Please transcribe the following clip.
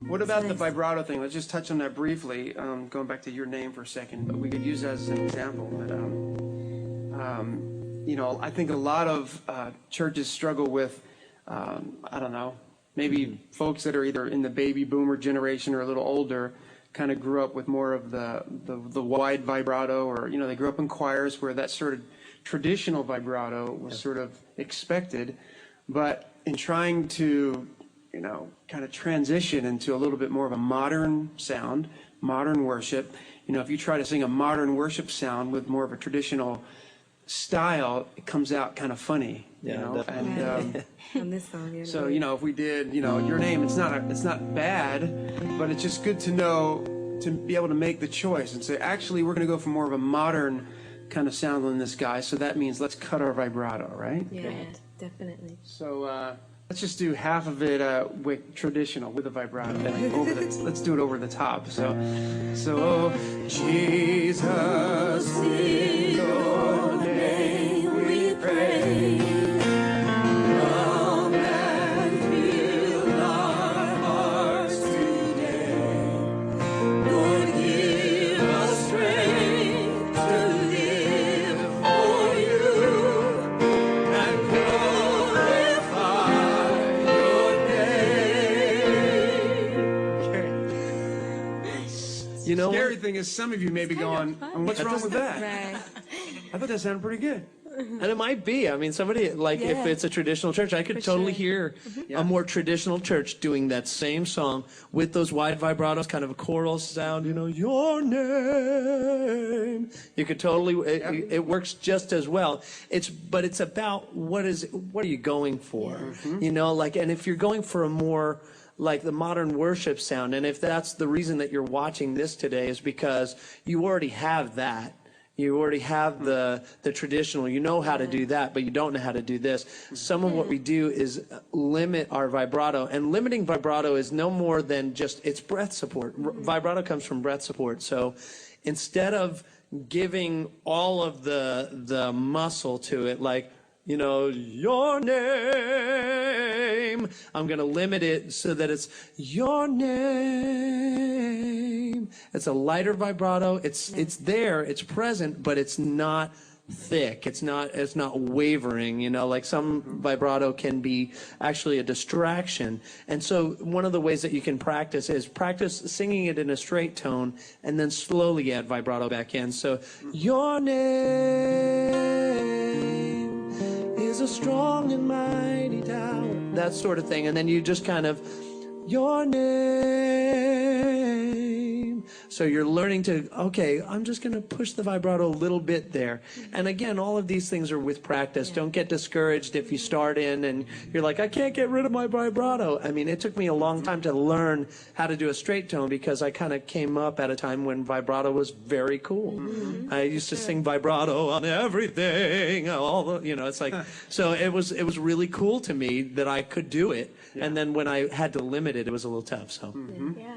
What about the vibrato thing? Let's just touch on that briefly, going back to your name for a second, but we could use that as an example. But, you know, I think a lot of churches struggle with, I don't know, maybe folks that are either in the baby boomer generation or a little older kind of grew up with more of the wide vibrato, or, you know, they grew up in choirs where that sort of traditional vibrato was sort of expected. But in trying to, you know, kind of transition into a little bit more of a modern sound, modern worship, you know, if you try to sing a modern worship sound with more of a traditional style, it comes out kind of funny, you know. And on this song, yeah. So, you know, if we did, you know, your name, it's not bad, but it's just good to know, to be able to make the choice and say, actually, we're going to go for more of a modern kind of sound than this guy. So that means let's cut our vibrato, right? Yeah, definitely. So let's just do half of it with traditional, with a vibrato. Like let's do it over the top. So Jesus, in your name we pray. Come and fill our hearts today. Lord, give us strength to live for you and glorify your name. You know, the scary thing is some of you may be going, what's wrong with that? Right. I thought that sounded pretty good. And it might be. I mean, somebody, like, if it's a traditional church, I could totally hear a more traditional church doing that same song with those wide vibratos, kind of a choral sound, you know, your name. You could totally, it works just as well. But it's about what are you going for? You know, like, and if you're going for a more, like the modern worship sound, and if that's the reason that you're watching this today is because you already have that. You already have the traditional, you know how to do that, but you don't know how to do this. Some of what we do is limit our vibrato, and limiting vibrato is no more than just, it's breath support. Vibrato comes from breath support. So instead of giving all of the muscle to it, like, you know, your name, I'm going to limit it so that it's your name. It's a lighter vibrato. It's there, it's present, but it's not thick. It's not wavering, you know, like some vibrato can be actually a distraction. And so one of the ways that you can practice is practice singing it in a straight tone and then slowly add vibrato back in. So your name is a strong and mighty tower, that sort of thing. And then you just kind of, your name. So you're learning to, okay, I'm just going to push the vibrato a little bit there. And again, all of these things are with practice. Don't get discouraged if you start in and you're like, I can't get rid of my vibrato. I mean, it took me a long time to learn how to do a straight tone because I kind of came up at a time when vibrato was very cool. I used to sing vibrato on everything, all the, you know, it's like, so it was really cool to me that I could do it. And then when I had to limit it, it was a little tough. So. Yeah.